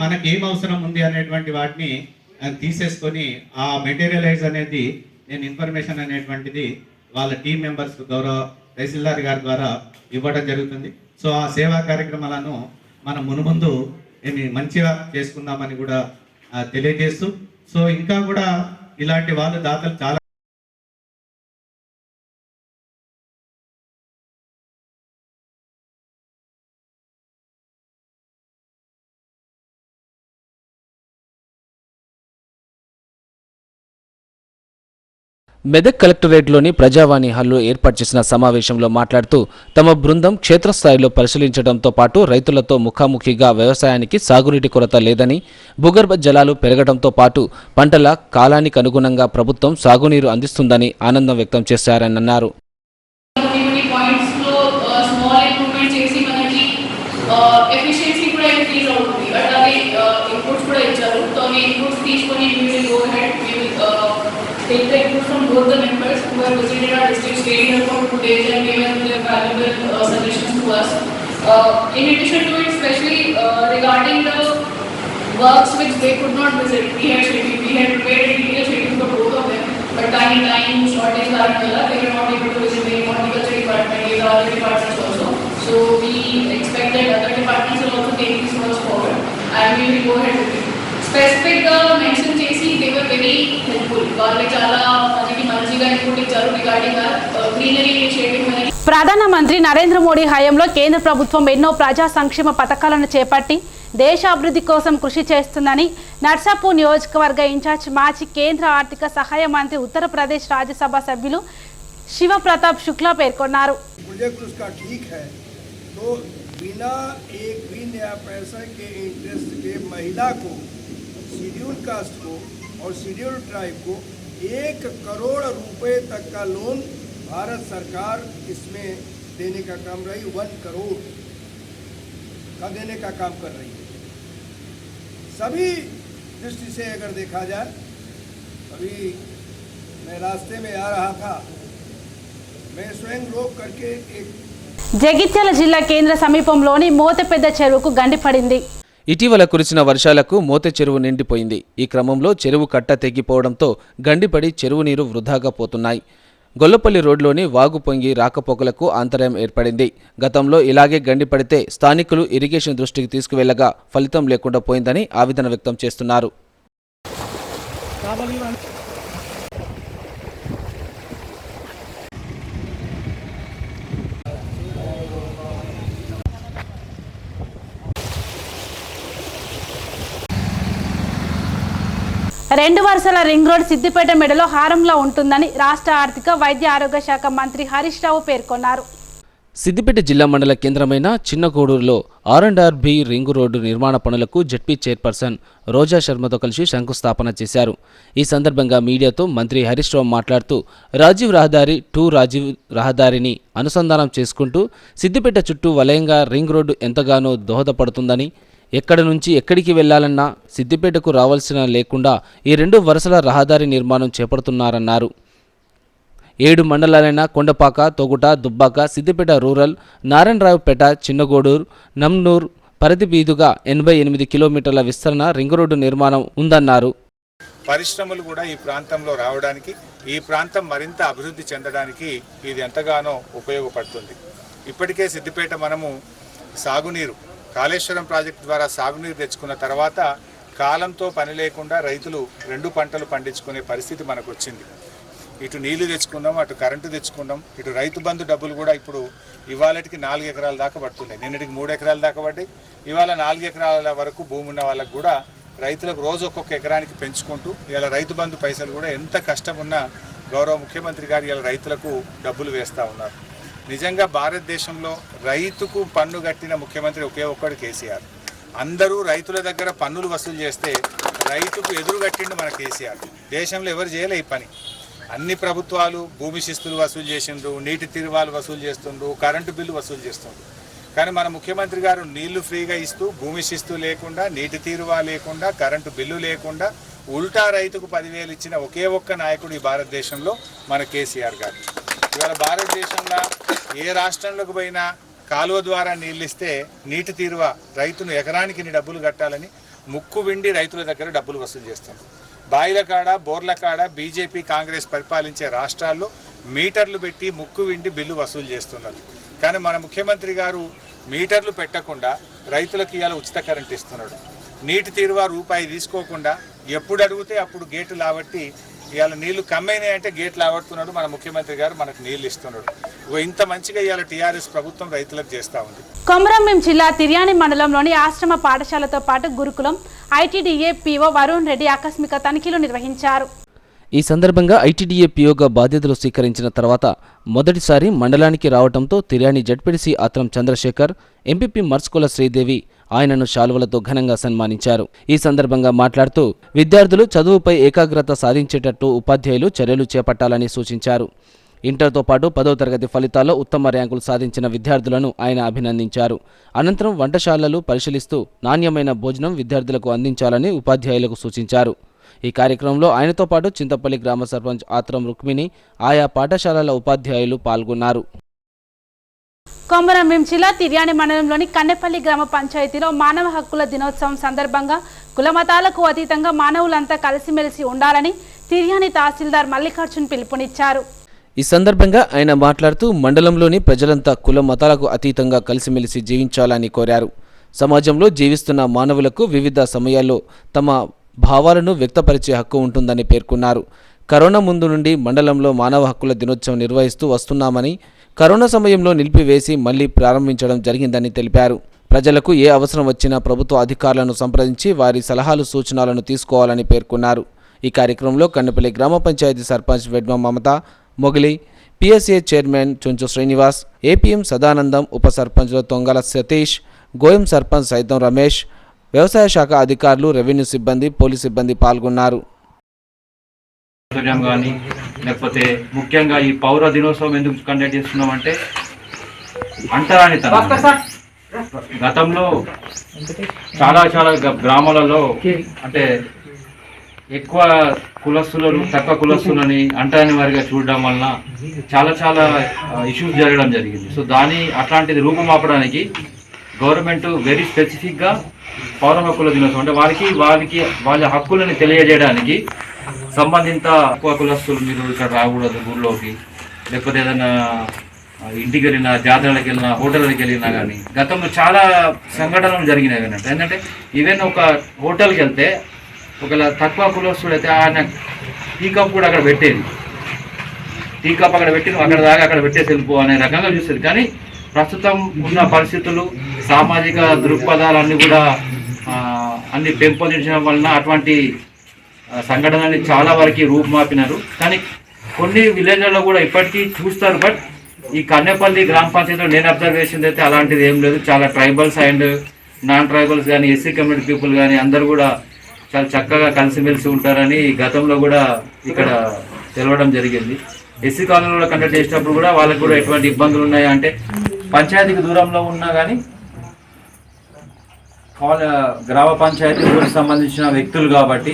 మనకి ఏం అవసరం ఉంది అనేటువంటి వాటిని తీసేసుకొని ఆ మెటీరియలైజ్ అనేది నేను ఇన్ఫర్మేషన్ అనేటువంటిది వాళ్ళ టీం మెంబర్స్ గౌరవ తహసీల్దార్ గారి ద్వారా ఇవ్వడం జరుగుతుంది. సో ఆ సేవా కార్యక్రమాలను మనం మునుముందు మంచిగా చేసుకుందామని కూడా తెలియజేస్తూ, సో ఇంకా కూడా ఇలాంటి వాళ్ళు దాతలు చాలా మెదక్ కలెక్టరేట్లోని ప్రజావాణి హాల్లో ఏర్పాటు చేసిన సమావేశంలో మాట్లాడుతూ తమ బృందం క్షేత్రస్థాయిలో పరిశీలించడంతో పాటు రైతులతో ముఖాముఖిగా వ్యవసాయానికి సాగునీటి కొరత లేదని, భూగర్భ జలాలు పెరగడంతో పాటు పంటల కాలానికి అనుగుణంగా ప్రభుత్వం సాగునీరు అందిస్తుందని ఆనందం వ్యక్తం చేశారని అన్నారు. ఎఫిషియన్సీ కూడా ఇంక్రీజ్ అవుతుంది. అలాగే ఇన్పుట్స్ కూడా ఇచ్చారు. సో ఈ ఇన్పుట్స్ తీసుకొని we will go ahead, we will take the input from both the members who have visited our district, stayed here for 2 days and given their valuable suggestions to us. In addition to it, especially regarding the works which they could not visit, we had prepared a detailed schedule for both of them, but time shortage karanala they were not able to visit the horticulture department and the other departments also. So we expect that other departments will also take these works forward and we will go ahead with it. Specific mention chesi, they were very helpful. Valle chala manaki manchiga input icharu regarding our greenery initiative manaki. ప్రధానమంత్రి నరేంద్ర మోడీ హయాంలో కేంద్ర ప్రభుత్వం ఎన్నో ప్రజా సంక్షేమ పథకాలను చేపట్టి దేశ అభివృద్ధి కోసం కృషి చేస్తుందని నర్సాపూర్ నియోజకవర్గ ఇన్ఛార్జ్ మాజీ కేంద్ర ఆర్థిక సహాయ మంత్రి ఉత్తరప్రదేశ్ రాజ్యసభ సభ్యులు శివప్రతాప్ శుక్లా పేర్కొన్నారు. तो बिना एक भी नया पैसा के इंटरेस्ट के महिला को, शेड्यूल कास्ट को और शेड्यूल ट्राइब को 1 करोड़ रुपए तक का लोन भारत सरकार इसमें देने का काम रही, 1 करोड़ का देने का काम कर रही है. सभी दृष्टि से अगर देखा जाए, अभी मैं रास्ते में आ रहा था, मैं स्वयं रोक करके एक జగిత్యాల జిల్లా కేంద్ర సమీపంలోని మోతెపెద్ద చెరువుకు గండి పడింది. ఇటీవల కురిసిన వర్షాలకు మోతె చెరువు నిండిపోయింది. ఈ క్రమంలో చెరువు కట్ట తెగిపోవడంతో గండిపడి చెరువు నీరు వృధాగా పోతున్నాయి. గొల్లపల్లి రోడ్లోని వాగు పొంగి రాకపోకలకు అంతరాయం ఏర్పడింది. గతంలో ఇలాగే గండి పడితే స్థానికులు ఇరిగేషన్ దృష్టికి తీసుకువెళ్లగా ఫలితం లేకుండా పోయిందని ఆవేదన వ్యక్తం చేస్తున్నారు. రెండు వరుసల రింగ్ రోడ్ సిద్దిపేట మెడలో హారంలా ఉంటుందని రాష్ట్ర ఆర్థిక వైద్య ఆరోగ్య శాఖ మంత్రి హరీష్ రావు పేర్కొన్నారు. సిద్దిపేట జిల్లా మండల కేంద్రమైన చిన్నగూడూరులో R&RB రింగు రోడ్డు నిర్మాణ పనులకు జెడ్పీ చైర్పర్సన్ రోజా శర్మతో కలిసి శంకుస్థాపన చేశారు. ఈ సందర్భంగా మీడియాతో మంత్రి హరీష్ రావు మాట్లాడుతూ రాజీవ్ రహదారి 2 రాజీవ్ రహదారిని అనుసంధానం చేసుకుంటూ సిద్దిపేట చుట్టూ వలయంగా రింగ్ రోడ్డు ఎంతగానో దోహదపడుతుందని, ఎక్కడి నుంచి ఎక్కడికి వెళ్లాలన్నా సిద్దిపేటకు రావాల్సిన లేకుండా ఈ 2 వరుసల రహదారి నిర్మాణం చేపడుతున్నారన్నారు. 7 మండలాలైన కొండపాక, తొగుట, దుబ్బాక, సిద్దిపేట రూరల్, నారాయణరావుపేట, చిన్నగూడూరు, నమ్నూర్ పరిధి మీదుగా 88 కిలోమీటర్ల విస్తరణ రింగ్ రోడ్డు నిర్మాణం ఉందన్నారు. పరిశ్రమలు కూడా ఈ ప్రాంతంలో రావడానికి, ఈ ప్రాంతం మరింత అభివృద్ధి చెందడానికి ఇది ఎంతగానో ఉపయోగపడుతుంది. ఇప్పటికే సిద్దిపేట మనము సాగునీరు కాళేశ్వరం ప్రాజెక్టు ద్వారా సాగునీరు తెచ్చుకున్న తర్వాత కాలంతో పని లేకుండా రైతులు 2 పంటలు పండించుకునే పరిస్థితి మనకు వచ్చింది. ఇటు నీళ్లు తెచ్చుకున్నాం, అటు కరెంటు తెచ్చుకున్నాం, ఇటు రైతు బంధు డబ్బులు కూడా ఇప్పుడు ఇవాళకి 4 ఎకరాల దాకా పడుతున్నాయి. నిన్నటికి 3 ఎకరాల దాకా పడ్డాయి. ఇవాళ 4 ఎకరాల వరకు భూమి ఉన్న వాళ్ళకు కూడా రైతులకు రోజు ఒక్కొక్క ఎకరానికి పెంచుకుంటూ ఇలా రైతు బంధు పైసలు కూడా ఎంత కష్టం ఉన్నా గౌరవ ముఖ్యమంత్రి గారు ఇలా రైతులకు డబ్బులు వేస్తూ ఉన్నారు. నిజంగా భారతదేశంలో రైతుకు పన్ను కట్టిన ముఖ్యమంత్రి ఒకే ఒక్కడు కేసీఆర్. అందరూ రైతుల దగ్గర పన్నులు వసూలు చేస్తే రైతుకు ఎదురు కట్టిండు మన కేసీఆర్. దేశంలో ఎవరు చేయలే ఈ పని. అన్ని ప్రభుత్వాలు భూమి శిస్తులు వసూలు చేసిండ్రు, నీటి తీరువాలు వసూలు చేస్తుండ్రు, కరెంటు బిల్లు వసూలు చేస్తుండ్రు. కానీ మన ముఖ్యమంత్రి గారు నీళ్లు ఫ్రీగా ఇస్తూ భూమి శిస్తు లేకుండా, నీటి తీరువా లేకుండా, కరెంటు బిల్లు లేకుండా ఉల్టా రైతుకు 10,000 ఇచ్చిన ఒకే ఒక్క నాయకుడు ఈ భారతదేశంలో మన కేసీఆర్ గారు. ఇవాళ భారతదేశంలో ఏ రాష్ట్రంలోకి పోయినా కాలువ ద్వారా నీళ్ళు ఇస్తే నీటి తీరువ రైతును ఎకరానికి ఇన్ని డబ్బులు కట్టాలని ముక్కు విండి రైతుల దగ్గర డబ్బులు వసూలు చేస్తున్నారు. బాయిల కాడ, బోర్ల కాడ బీజేపీ కాంగ్రెస్ పరిపాలించే రాష్ట్రాల్లో మీటర్లు పెట్టి ముక్కు విండి బిల్లు వసూలు చేస్తున్నారు. కానీ మన ముఖ్యమంత్రి గారు మీటర్లు పెట్టకుండా రైతులకు ఇవాళ ఉచిత కరెంట్ ఇస్తున్నాడు. నీటి తీరువ రూపాయి తీసుకోకుండా ఎప్పుడు అడిగితే అప్పుడు గేటు లాబట్టి ఇవాళ నీళ్లు కమ్మైనాయి అంటే గేట్లు ఆడుతున్నాడు మన ముఖ్యమంత్రి గారు, మనకు నీళ్లు ఇస్తున్నాడు. ఇంత మంచిగా ఇవాళ టీఆర్ఎస్ ప్రభుత్వం రైతులకు చేస్తూ ఉంది. కొమరంభీం జిల్లా తిర్యాని మండలంలోని ఆశ్రమ పాఠశాలతో పాటు గురుకులం ఐటీడీఏ పీఓ వరుణ్ రెడ్డి ఆకస్మిక తనిఖీలు నిర్వహించారు. ఈ సందర్భంగా ఐటీడీఏ పీఓగా బాధ్యతలు స్వీకరించిన తర్వాత మొదటిసారి మండలానికి రావడంతో తిర్యాని జడ్పీటీసీ ఆత్రం చంద్రశేఖర్, ఎంపీపీ మర్స్కుల శ్రీదేవి ఆయనను శాలువలతో ఘనంగా సన్మానించారు. ఈ సందర్భంగా మాట్లాడుతూ విద్యార్థులు చదువుపై ఏకాగ్రత సాధించేటట్టు ఉపాధ్యాయులు చర్యలు చేపట్టాలని సూచించారు. ఇంటర్తో పాటు 10వ తరగతి ఫలితాల్లో ఉత్తమ ర్యాంకులు సాధించిన విద్యార్థులను ఆయన అభినందించారు. అనంతరం వంటశాలలు పరిశీలిస్తూ నాణ్యమైన భోజనం విద్యార్థులకు అందించాలని ఉపాధ్యాయులకు సూచించారు. ఈ కార్యక్రమంలో ఆయనతో పాటు చింతపల్లి గ్రామ సర్పంచ్ ఆత్రం రుక్మిణి, ఆయా పాఠశాలల ఉపాధ్యాయులు పాల్గొన్నారు. కొమరంభీం జిల్లా తిర్యాని మండలంలోని కన్నెపల్లి గ్రామ పంచాయతీలో మానవ హక్కుల దినోత్సవం సందర్భంగా కులమతాలకు అతీతంగా మానవులంతా కలిసిమెలిసి ఉండాలని తిర్యాని తహసీల్దార్ మల్లికార్జున్ పిలుపునిచ్చారు. ఈ సందర్భంగా ఆయన మాట్లాడుతూ మండలంలోని ప్రజలంతా కుల మతాలకు అతీతంగా కలిసిమెలిసి జీవించాలని కోరారు. సమాజంలో జీవిస్తున్న మానవులకు వివిధ సమయాల్లో తమ భావాలను వ్యక్తపరిచే హక్కు ఉంటుందని పేర్కొన్నారు. కరోనా ముందు నుండి మండలంలో మానవ హక్కుల దినోత్సవం నిర్వహిస్తూ వస్తున్నామని, కరోనా సమయంలో నిలిపివేసి మళ్లీ ప్రారంభించడం జరిగిందని తెలిపారు. ప్రజలకు ఏ అవసరం వచ్చినా ప్రభుత్వ అధికారులను సంప్రదించి వారి సలహాలు సూచనలను తీసుకోవాలని పేర్కొన్నారు. ఈ కార్యక్రమంలో కన్నెపల్లి గ్రామ panchayat sarpanch Vedma Mamata, Mogili, PSA chairman Chunchu Srinivas, APM Sadanandam, ఉప సర్పంచ్లు తొంగల సతీష్, గోయం సర్పంచ్ సైతం రమేష్, వ్యవసాయ శాఖ అధికారులు, రెవెన్యూ సిబ్బంది, పోలీస్ సిబ్బంది పాల్గొన్నారు. కానీ లేకపోతే ముఖ్యంగా ఈ పౌర దినోత్సవం ఎందుకు కండక్ట్ చేస్తున్నామంటే అంటరానితనం. గతంలో చాలా గ్రామాలలో అంటే ఎక్కువ కులస్తులను తక్కువ కులస్తులని అంటరాని వారిగా చూడడం వలన చాలా ఇష్యూస్ జరగడం జరిగింది. సో అట్లాంటిది రూపుమాపడానికి గవర్నమెంట్ వెరీ స్పెసిఫిక్గా పౌర హక్కుల దినోత్సవం అంటే వారికి వాళ్ళ హక్కులను తెలియజేయడానికి సంబంధిత ఎక్కువ కులస్తులు మీరు ఇక్కడ రాకూడదు ఊళ్ళోకి, లేకపోతే ఏదైనా ఇంటికి వెళ్ళినా, జాతరలకు వెళ్ళినా, హోటళ్ళకి వెళ్ళినా కానీ గతంలో చాలా సంఘటనలు జరిగినాయి. ఏంటంటే ఈవెన్ ఒక హోటల్కి వెళ్తే ఒకవేళ తక్కువ కులస్తుడు అయితే ఆయన టీ కప్ కూడా అక్కడ పెట్టేది, టీ కప్ అక్కడ పెట్టి అక్కడ దాకా అక్కడ పెట్టేసి వెళ్ళిపో అనే రకంగా చూస్తుంది. కానీ ప్రస్తుతం ఉన్న పరిస్థితులు, సామాజిక దృక్పథాలన్నీ కూడా అన్ని పెంపొందించడం వలన అటువంటి సంఘటనల్ని చాలా వరకు రూపుమాపినారు. కానీ కొన్ని విలేజ్లలో కూడా ఇప్పటికీ చూస్తారు. బట్ ఈ కన్నెపల్లి గ్రామ పంచాయతీలో నేను అబ్జర్వ్ చేసింది అయితే అలాంటిది ఏం లేదు. చాలా ట్రైబల్స్ అండ్ నాన్ ట్రైబల్స్ కానీ, ఎస్సీ కమ్యూనిటీ పీపుల్ కానీ అందరూ కూడా చాలా చక్కగా కలిసిమెలిసి ఉంటారని గతంలో కూడా ఇక్కడ తెలవడం జరిగింది. ఎస్సీ కాలనీలో కండక్ట్ చేసినప్పుడు కూడా వాళ్ళకి కూడా ఎటువంటి ఇబ్బందులు ఉన్నాయా అంటే పంచాయతీకి దూరంలో ఉన్నా కానీ గ్రామ పంచాయతీ ఊరికి సంబంధించిన వ్యక్తులు కాబట్టి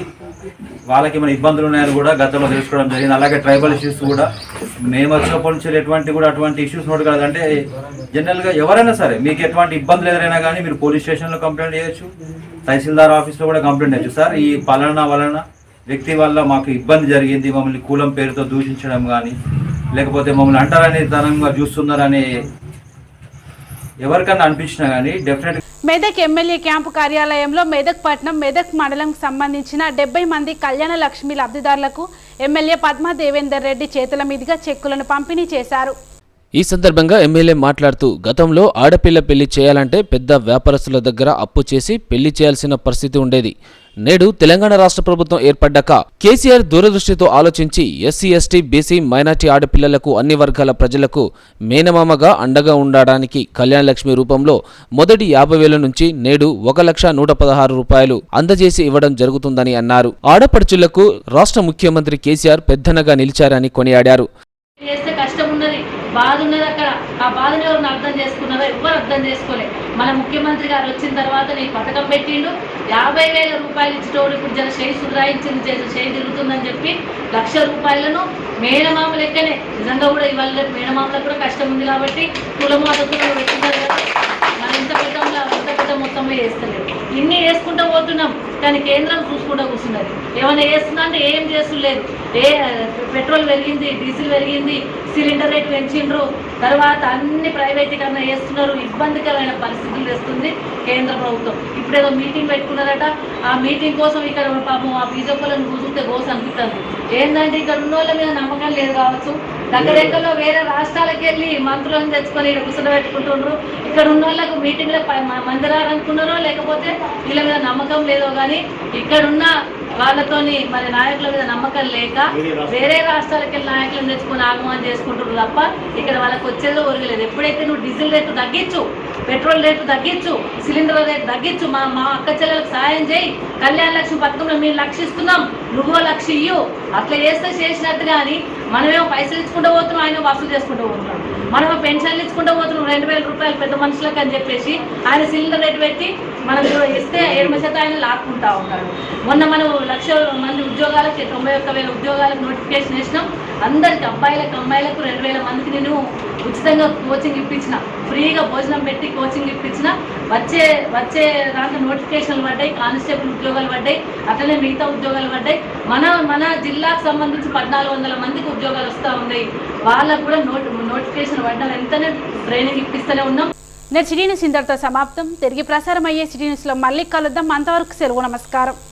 వాళ్ళకి ఏమైనా ఇబ్బందులు ఉన్నాయని కూడా గతంలో తెలుసుకోవడం జరిగింది. అలాగే ట్రైబల్ ఇష్యూస్ కూడా మేము వచ్చినప్పటి నుంచి అటువంటి ఇష్యూస్ నోట్ కాదంటే జనరల్గా ఎవరైనా సరే మీకు ఎటువంటి ఇబ్బందులు ఎదురైనా కానీ మీరు పోలీస్ స్టేషన్లో కంప్లైంట్ చేయొచ్చు, తహసీల్దార్ ఆఫీస్లో కూడా కంప్లైంట్ చేయొచ్చు. సార్ ఈ పలానా వ్యక్తి వల్ల మాకు ఇబ్బంది జరిగింది, మమ్మల్ని కులం పేరుతో దూషించడం కానీ లేకపోతే మమ్మల్ని అంటారనే తనంగా చూస్తున్నారని ఎవరికన్నా అనిపించినా కానీ డెఫినెట్. మెదక్ ఎమ్మెల్యే క్యాంపు కార్యాలయంలో మెదక్ పట్నం, మెదక్ మండలంకు సంబంధించిన 70 మంది కళ్యాణ లక్ష్మి లబ్ధిదారులకు ఎమ్మెల్యే పద్మా దేవేందర్ రెడ్డి చేతుల మీదుగా చెక్కులను పంపిణీ చేశారు. ఈ సందర్భంగా ఎమ్మెల్యే మాట్లాడుతూ గతంలో ఆడపిల్ల పెళ్లి చేయాలంటే పెద్ద వ్యాపారస్తుల దగ్గర అప్పు చేసి పెళ్లి చేయాల్సిన పరిస్థితి ఉండేది. నేడు తెలంగాణ రాష్ట్ర ప్రభుత్వం ఏర్పడ్డాక కేసీఆర్ దూరదృష్టితో ఆలోచించి ఎస్సీ, ఎస్టీ, బీసీ, మైనార్టీ ఆడపిల్లలకు అన్ని వర్గాల ప్రజలకు మేనమామగా అండగా ఉండడానికి కళ్యాణ లక్ష్మి రూపంలో మొదటి 50,000 నుంచి నేడు 1,116,000 రూపాయలు అందజేసి ఇవ్వడం జరుగుతుందని అన్నారు. ఆడపడుచులకు రాష్ట్ర ముఖ్యమంత్రి కేసీఆర్ పెద్దనగా నిలిచారని కొనియాడారు. బాధ ఉన్నది అక్కడ. ఆ బాధను ఎవరిని అర్థం చేసుకున్నారో ఎవరు అర్థం చేసుకోలే. మన ముఖ్యమంత్రి గారు వచ్చిన తర్వాత నీకు పథకం పెట్టిండు. 50,000 రూపాయలు ఇచ్చేటోడు ఇప్పుడు జన చేయి సుధరాయించింది, చేయి తిరుగుతుందని చెప్పి 1,00,000 రూపాయలను మేనమామ లెక్కనే. నిజంగా కూడా ఇవాళ మేనమామలకు కూడా కష్టం ఉంది కాబట్టి కులము అతను పెట్టినారు కదా. మనం ఇంత పెద్ద మొత్తంలో చేస్తలేదు. ఇన్ని వేసుకుంటూ పోతున్నాం కానీ కేంద్రం చూసుకుంటూ కూర్చున్నది. ఏమైనా చేస్తున్నా అంటే ఏం చేస్తులేదు. పెట్రోల్ పెరిగింది, డీజిల్ పెరిగింది, సిలిండర్ రేట్ పెంచిండ్రు, తర్వాత అన్ని ప్రైవేటీకరణ చేస్తున్నారు. ఇబ్బందికరమైన పరిస్థితులు తెస్తుంది కేంద్ర ప్రభుత్వం. ఇప్పుడేదో మీటింగ్ పెట్టుకున్నారట. ఆ మీటింగ్ కోసం ఇక్కడ పాపం ఆ బీజేపీలను కూర్చుంటే గోస అనిపిస్తుంది. ఏంటంటే ఇక్కడ ఉన్న వాళ్ళ మీద నమ్మకం లేదు కావచ్చు. దగ్గరెక్కల్లో వేరే రాష్ట్రాలకు వెళ్ళి మంత్రులను తెచ్చుకొని ఇక్కడ కూర్చోబెట్టుకుంటుండ్రు. ఇక్కడ ఉన్న వాళ్ళకు మీటింగ్లో మందిరాలనుకున్నారో లేకపోతే వీళ్ళ మీద నమ్మకం లేదో కానీ ఇక్కడున్న వాళ్ళతోని మరి నాయకుల మీద నమ్మకం లేక వేరే రాష్ట్రాలకు వెళ్ళి నాయకులను తెచ్చుకొని ఆగమనం చేసుకుంటారు తప్ప ఇక్కడ వాళ్ళకి వచ్చేదో ఒరగలేదు. ఎప్పుడైతే నువ్వు డీజిల్ రేటు తగ్గించు, పెట్రోల్ రేటు తగ్గించు, సిలిండర్ రేటు తగ్గించు, మా అక్క చెల్లెలకు సాయం చేయి, కళ్యాణ లక్ష్మి పథకంలో మేము 1,00,000 ఇస్తున్నాం, నువ్వు 1,00,000 ఇయ్యు, అట్లా చేసినట్టు. కానీ మనమేమో పైసలు ఇచ్చుకుంటూ పోతున్నాం, ఆయన వసూలు చేసుకుంటూ పోతున్నాం. మనమేమో పెన్షన్లు ఇచ్చుకుంటూ పోతున్నాం 2,000 రూపాయలు పెద్ద మనుషులకు అని చెప్పేసి ఆయన సిలిండర్ రేటు పెట్టి మనం ఇస్తే 7% ఆయన లాక్కుంటా ఉన్నాడు. మొన్న మనం 1,00,000 మంది ఉద్యోగాలకి 91,000 ఉద్యోగాలకు నోటిఫికేషన్ వేసినాం. అందరికి అమ్మాయిలకు 2,000 మందికి నేను ఉచితంగా కోచింగ్ ఇప్పించిన, ఫ్రీగా భోజనం పెట్టి కోచింగ్ ఇప్పించిన. వచ్చే దాంట్లో నోటిఫికేషన్లు పడ్డాయి, కానిస్టేబుల్ ఉద్యోగాలు పడ్డాయి, అట్లనే మిగతా ఉద్యోగాలు పడ్డాయి. మన జిల్లాకు సంబంధించి 1,400 మందికి ఉద్యోగాలు వస్తూ ఉన్నాయి. వాళ్ళకు కూడా నోటిఫికేషన్ పడ్డ వెంటనే ట్రైనింగ్ ఇప్పిస్తూనే ఉన్నాం. సిటీ న్యూస్ ఇంతటితో సమాప్తం. తిరిగి ప్రసారం అయ్యే సిటీ న్యూస్లో మళ్ళీ కలుద్దాం. అంతవరకు సెలవు, నమస్కారం.